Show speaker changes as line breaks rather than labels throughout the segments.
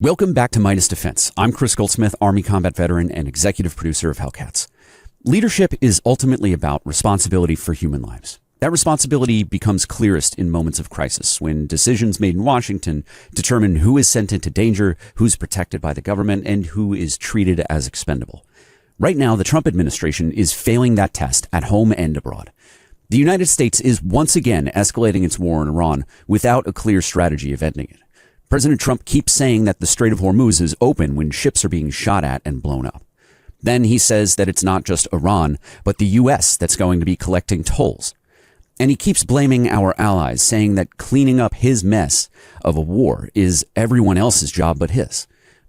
Welcome back to Midas Defense. I'm Chris Goldsmith, Army combat veteran and executive producer of Hellcats. Leadership is ultimately about responsibility for human lives. That responsibility becomes clearest in moments of crisis, when decisions made in Washington determine who is sent into danger, who's protected by the government, and who is treated as expendable. Right now, the Trump administration is failing that test at home and abroad. The United States is once again escalating its war in Iran without a clear strategy of ending it. President Trump keeps saying that the Strait of Hormuz is open when ships are being shot at and blown up. Then he says that it's not just Iran, but the U.S. that's going to be collecting tolls. And he keeps blaming our allies, saying that cleaning up his mess of a war is everyone else's job but his.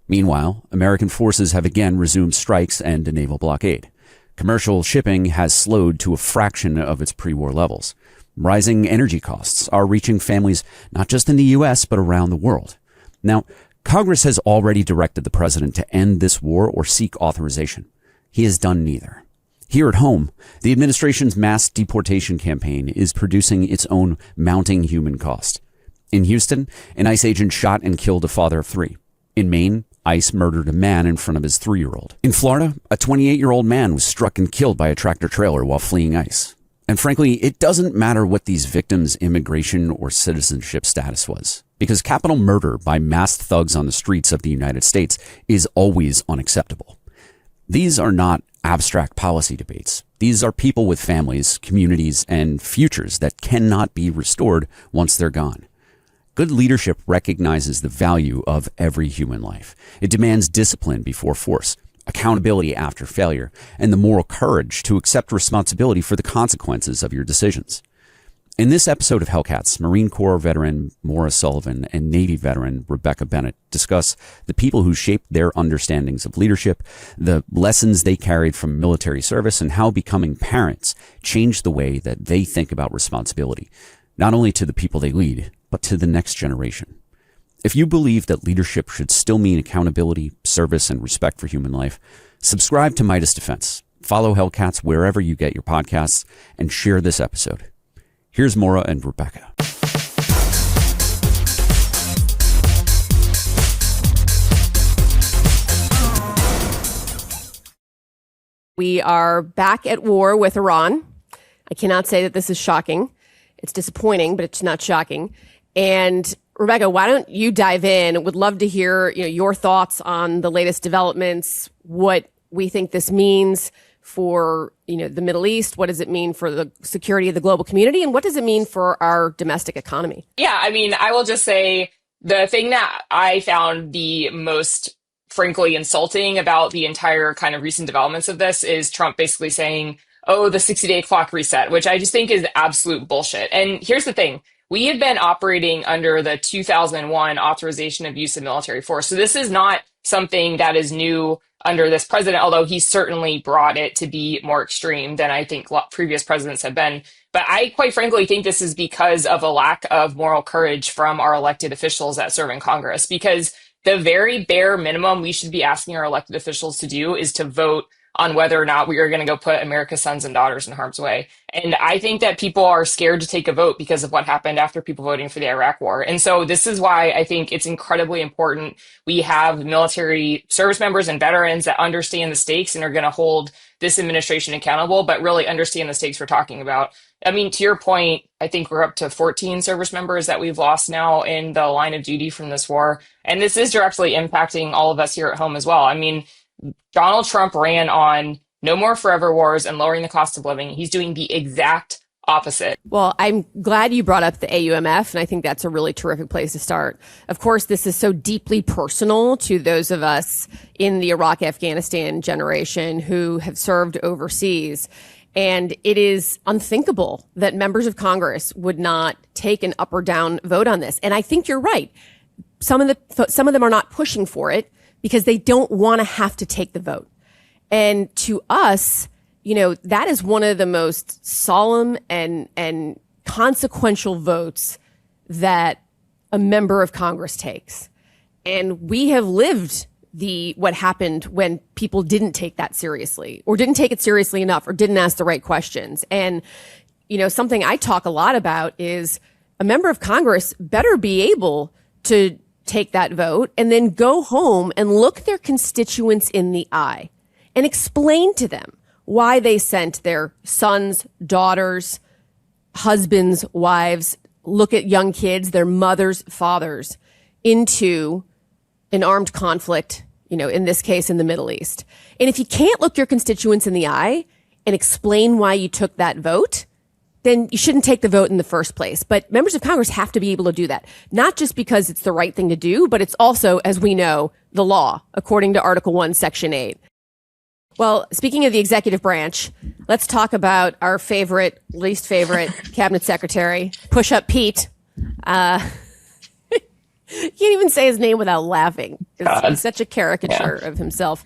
Meanwhile, American forces have again resumed strikes and a naval blockade. Commercial shipping has slowed to a fraction of its pre-war levels. Rising energy costs are reaching families not just in the U.S., but around the world. Now, Congress has already directed the president to end this war or seek authorization. He has done neither. Here at home, the administration's mass deportation campaign is producing its own mounting human cost. In Houston, an ICE agent shot and killed a father of three. In Maine, ICE murdered a man in front of his 3-year-old. In Florida, a 28-year-old man was struck and killed by a tractor trailer while fleeing ICE. And frankly, it doesn't matter what these victims' immigration or citizenship status was, because capital murder by masked thugs on the streets of the United States is always unacceptable. These are not abstract policy debates. These are people with families, communities, and futures that cannot be restored once they're gone. Good leadership recognizes the value of every human life. It demands discipline before force, accountability after failure, and the moral courage to accept responsibility for the consequences of your decisions. In this episode of Hellcats, Marine Corps veteran Maura Sullivan and Navy veteran Rebecca Bennett discuss the people who shaped their understandings of leadership, the lessons they carried from military service, and how becoming parents changed the way that they think about responsibility, not only to the people they lead, but to the next generation. If you believe that leadership should still mean accountability, service, and respect for human life, subscribe to Midas Defense, follow Hellcats wherever you get your podcasts, and share this episode. Here's Maura and Rebecca.
We are back at war with Iran. I cannot say that this is shocking. It's disappointing, but it's not shocking. And Rebecca, why don't you dive in? Would love to hear your thoughts on the latest developments, what we think this means for the Middle East. What does it mean for the security of the global community? And what does it mean for our domestic economy?
Yeah, I mean, I will just say the thing that I found the most, frankly, insulting about the entire kind of recent developments of this is Trump basically saying, oh, the 60-day clock reset, which I just think is absolute bullshit. And here's the thing. We have been operating under the 2001 authorization of use of military force. So this is not something that is new under this president, although he certainly brought it to be more extreme than I think previous presidents have been. But I quite frankly think this is because of a lack of moral courage from our elected officials that serve in Congress, because the very bare minimum we should be asking our elected officials to do is to vote on whether or not we are going to go put America's sons and daughters in harm's way. And I think that people are scared to take a vote because of what happened after people voting for the Iraq war. And so this is why I think it's incredibly important we have military service members and veterans that understand the stakes and are going to hold this administration accountable, but really understand the stakes we're talking about. I mean, to your point, I think we're up to 14 service members that we've lost now in the line of duty from this war. And this is directly impacting all of us here at home as well. I mean, Donald Trump ran on no more forever wars and lowering the cost of living. He's doing the exact opposite.
Well, I'm glad you brought up the AUMF, and I think that's a really terrific place to start. Of course, this is so deeply personal to those of us in the Iraq-Afghanistan generation who have served overseas. And it is unthinkable that members of Congress would not take an up or down vote on this. And I think you're right. Some of them are not pushing for it because they don't want to have to take the vote. And to us, that is one of the most solemn and consequential votes that a member of Congress takes. And we have lived what happened when people didn't take that seriously or didn't take it seriously enough or didn't ask the right questions. And, something I talk a lot about is a member of Congress better be able to take that vote and then go home and look their constituents in the eye and explain to them why they sent their sons, daughters, husbands, wives, look at young kids, their mothers, fathers, into an armed conflict, in this case, in the Middle East. And if you can't look your constituents in the eye and explain why you took that vote, then you shouldn't take the vote in the first place. But members of Congress have to be able to do that, not just because it's the right thing to do, but it's also, as we know, the law, according to Article 1, Section 8. Well, speaking of the executive branch, let's talk about our least favorite cabinet secretary, Push-Up Pete. Can't even say his name without laughing. He's such a caricature of himself.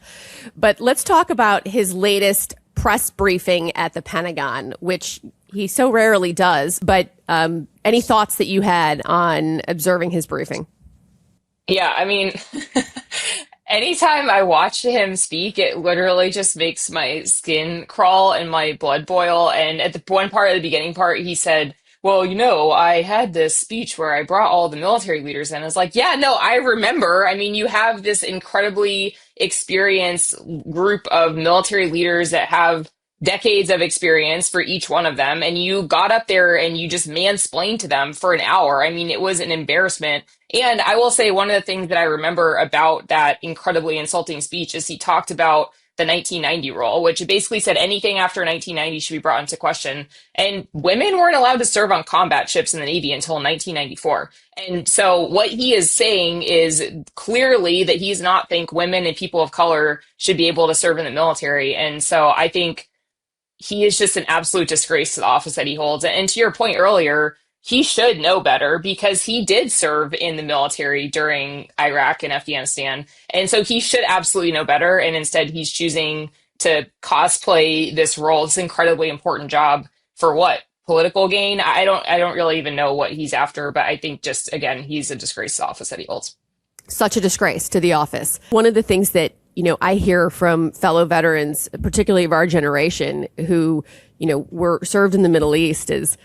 But let's talk about his latest press briefing at the Pentagon, which he so rarely does. But any thoughts that you had on observing his briefing?
Yeah, I mean, anytime I watch him speak, it literally just makes my skin crawl and my blood boil. And at the one part of the beginning part, he said, well, I had this speech where I brought all the military leaders in. I was like, yeah, no, I remember. I mean, you have this incredibly experienced group of military leaders that have decades of experience for each one of them. And you got up there and you just mansplained to them for an hour. I mean, it was an embarrassment. And I will say one of the things that I remember about that incredibly insulting speech is he talked about the 1990 rule, which basically said anything after 1990 should be brought into question. And women weren't allowed to serve on combat ships in the Navy until 1994. And so what he is saying is clearly that he does not think women and people of color should be able to serve in the military. And so I think he is just an absolute disgrace to the office that he holds. And to your point earlier, he should know better because he did serve in the military during Iraq and Afghanistan. And so he should absolutely know better. And instead, he's choosing to cosplay this role, this incredibly important job for what? Political gain? I don't really even know what he's after. But I think just, again, he's a disgrace to the office that he holds.
Such a disgrace to the office. One of the things that I hear from fellow veterans, particularly of our generation, who, were served in the Middle East is,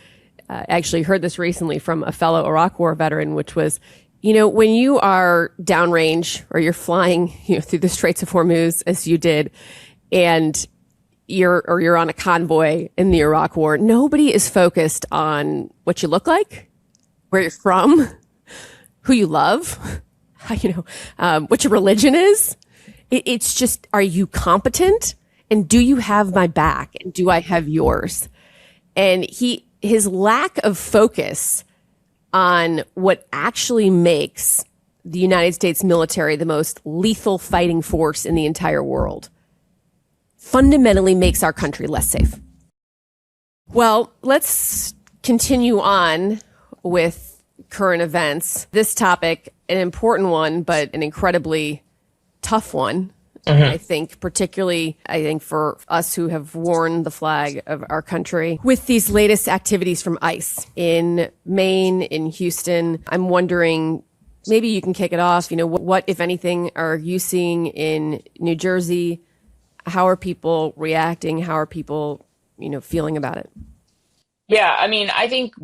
actually heard this recently from a fellow Iraq War veteran, which was, when you are downrange or you're flying, through the Straits of Hormuz as you did, and you're on a convoy in the Iraq War, nobody is focused on what you look like, where you're from, who you love, what your religion is. It's just, are you competent? And do you have my back? And do I have yours? And his lack of focus on what actually makes the United States military the most lethal fighting force in the entire world fundamentally makes our country less safe. Well, let's continue on with current events. This topic, an important one, but an incredibly tough one. I think, particularly, for us who have worn the flag of our country with these latest activities from ICE in Maine, in Houston. I'm wondering, maybe you can kick it off. What, if anything, are you seeing in New Jersey? How are people reacting? How are people, feeling about it?
Yeah, I mean, I think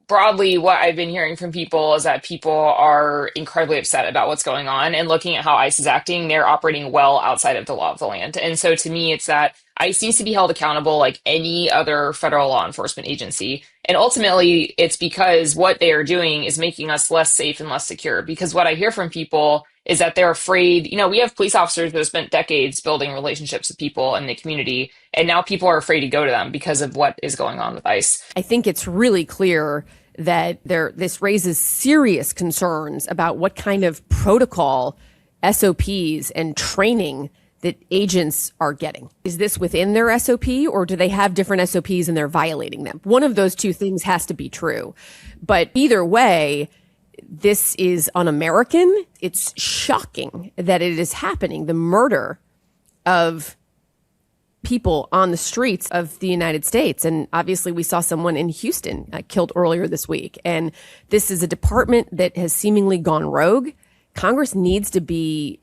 broadly, what I've been hearing from people is that people are incredibly upset about what's going on, and looking at how ICE is acting, they're operating well outside of the law of the land. And so to me, it's that ICE needs to be held accountable like any other federal law enforcement agency. And ultimately, it's because what they are doing is making us less safe and less secure. Because what I hear from people is that they're afraid, we have police officers that have spent decades building relationships with people in the community, and now people are afraid to go to them because of what is going on with ICE.
I think it's really clear that this raises serious concerns about what kind of protocol, SOPs, and training that agents are getting. Is this within their SOP, or do they have different SOPs and they're violating them? One of those two things has to be true. But either way, this is un-American. It's shocking that it is happening. The murder of people on the streets of the United States. And obviously we saw someone in Houston killed earlier this week. And this is a department that has seemingly gone rogue. Congress needs to be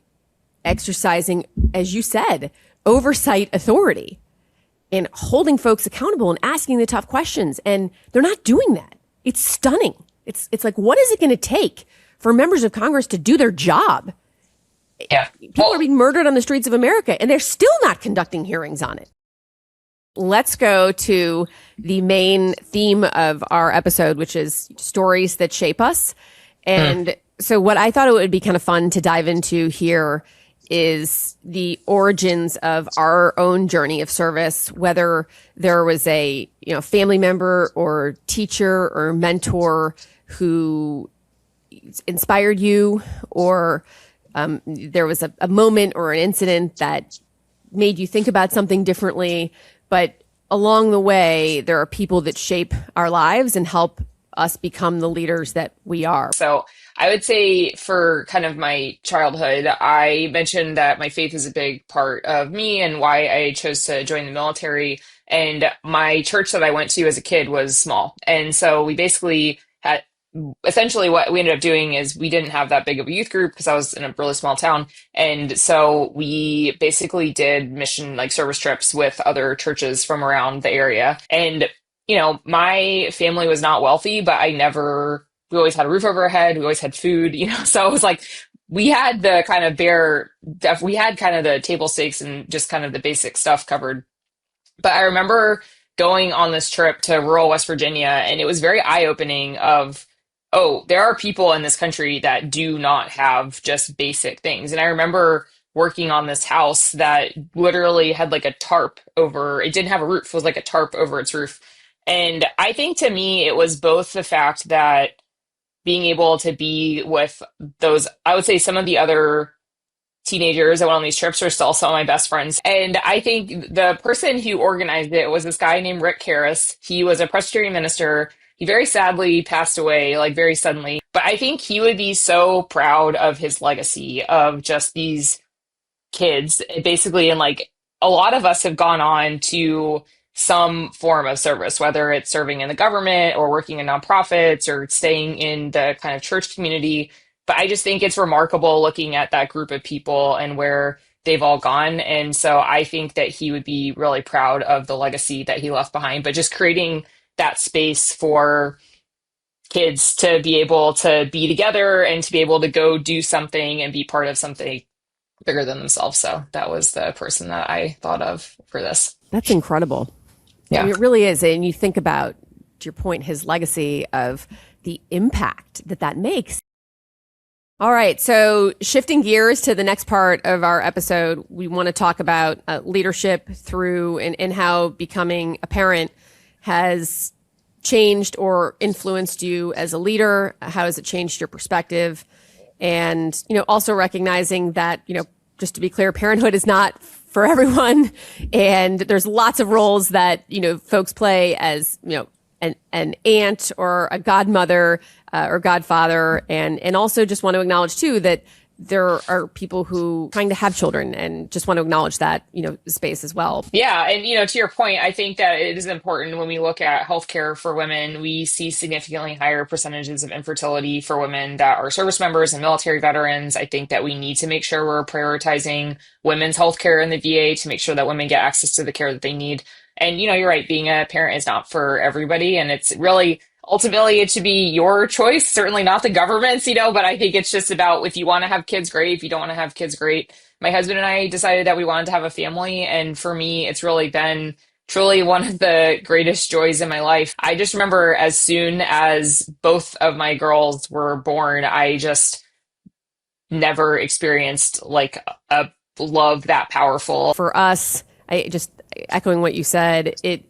exercising, as you said, oversight authority and holding folks accountable and asking the tough questions. And they're not doing that. It's stunning. It's like, what is it going to take for members of Congress to do their job.
Yeah.
People are being murdered on the streets of America, and they're still not conducting hearings on it. Let's go to the main theme of our episode, which is stories that shape us. And so what I thought it would be kind of fun to dive into here is the origins of our own journey of service, whether there was a, family member or teacher or mentor who inspired you, or there was a moment or an incident that made you think about something differently. But along the way, there are people that shape our lives and help us become the leaders that we are.
So I would say for kind of my childhood, I mentioned that my faith is a big part of me and why I chose to join the military. And my church that I went to as a kid was small. And so we basically had, essentially what we ended up doing is we didn't have that big of a youth group because I was in a really small town. And so we basically did mission, like service trips with other churches from around the area. And my family was not wealthy, but we always had a roof over our head. We always had food, so it was like, we had the kind of we had kind of the table stakes and just kind of the basic stuff covered. But I remember going on this trip to rural West Virginia, and it was very eye-opening of, oh, there are people in this country that do not have just basic things. And I remember working on this house that literally had like a tarp over, it didn't have a roof, it was like a tarp over its roof. And I think to me, it was both the fact that being able to be with those, I would say some of the other teenagers that went on these trips are still some of my best friends. And I think the person who organized it was this guy named Rick Harris. He was a Presbyterian minister. He very sadly passed away, like very suddenly. But I think he would be so proud of his legacy of just these kids, basically. And like a lot of us have gone on to some form of service, whether it's serving in the government or working in nonprofits or staying in the kind of church community. But I just think it's remarkable looking at that group of people and where they've all gone. And so I think that he would be really proud of the legacy that he left behind, but just creating that space for kids to be able to be together and to be able to go do something and be part of something bigger than themselves. So that was the person that I thought of for this.
That's incredible.
Yeah.
I mean, it really is. And you think about, to your point, his legacy of the impact that makes. All right. So shifting gears to the next part of our episode, we want to talk about leadership through and how becoming a parent has changed or influenced you as a leader. How has it changed your perspective? And, also recognizing that, just to be clear, parenthood is not for everyone. And there's lots of roles that, folks play as, an aunt or a godmother or godfather. And also just want to acknowledge too that there are people who trying to have children and just want to acknowledge that, space as well.
Yeah. And, to your point, I think that it is important when we look at healthcare for women, we see significantly higher percentages of infertility for women that are service members and military veterans. I think that we need to make sure we're prioritizing women's healthcare in the VA to make sure that women get access to the care that they need. And, you're right, being a parent is not for everybody. And it's really, ultimately, it should be your choice, certainly not the government's, but I think it's just about if you want to have kids, great. If you don't want to have kids, great. My husband and I decided that we wanted to have a family. And for me, it's really been truly one of the greatest joys in my life. I just remember as soon as both of my girls were born, I just never experienced like a love that powerful.
For us, I just echoing what you said, if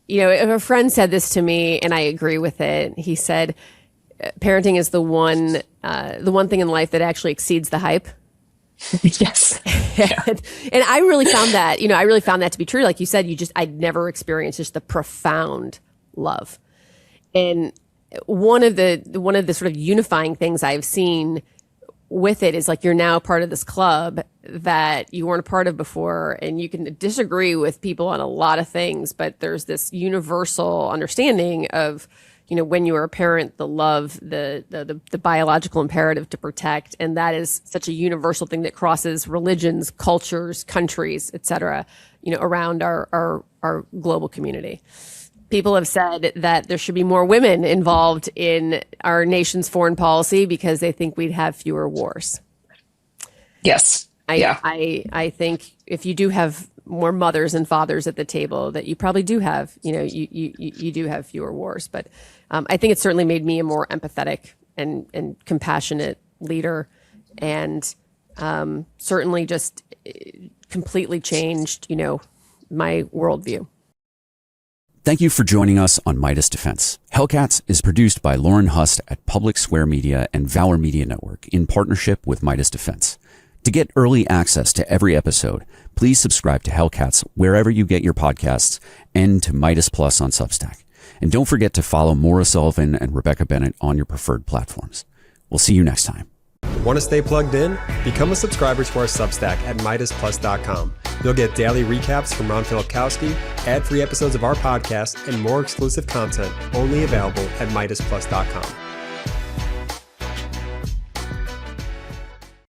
a friend said this to me and I agree with it, he said, parenting is the one thing in life that actually exceeds the hype.
Yes.
And I really found that, I really found that to be true. Like you said, I'd never experienced just the profound love. And one of the sort of unifying things I've seen with it is like, you're now part of this club that you weren't a part of before, and you can disagree with people on a lot of things, but there's this universal understanding of, when you are a parent, the love, the biological imperative to protect. And that is such a universal thing that crosses religions, cultures, countries, et cetera, around our global community. People have said that there should be more women involved in our nation's foreign policy because they think we'd have fewer wars.
Yes.
I think if you do have more mothers and fathers at the table, that you probably do have, you do have fewer wars. But I think it certainly made me a more empathetic and compassionate leader, and certainly just completely changed, my worldview.
Thank you for joining us on Meidas Defense. Hellcats is produced by Lauren Hust at Public Square Media and VALOR Media Network in partnership with Meidas Defense. To get early access to every episode, please subscribe to Hellcats wherever you get your podcasts and to Meidas Plus on Substack. And don't forget to follow Maura Sullivan and Rebecca Bennett on your preferred platforms. We'll see you next time.
Want to stay plugged in? Become a subscriber to our Substack at MeidasPlus.com. You'll get daily recaps from Ron Filipkowski, ad-free episodes of our podcast, and more exclusive content only available at MeidasPlus.com.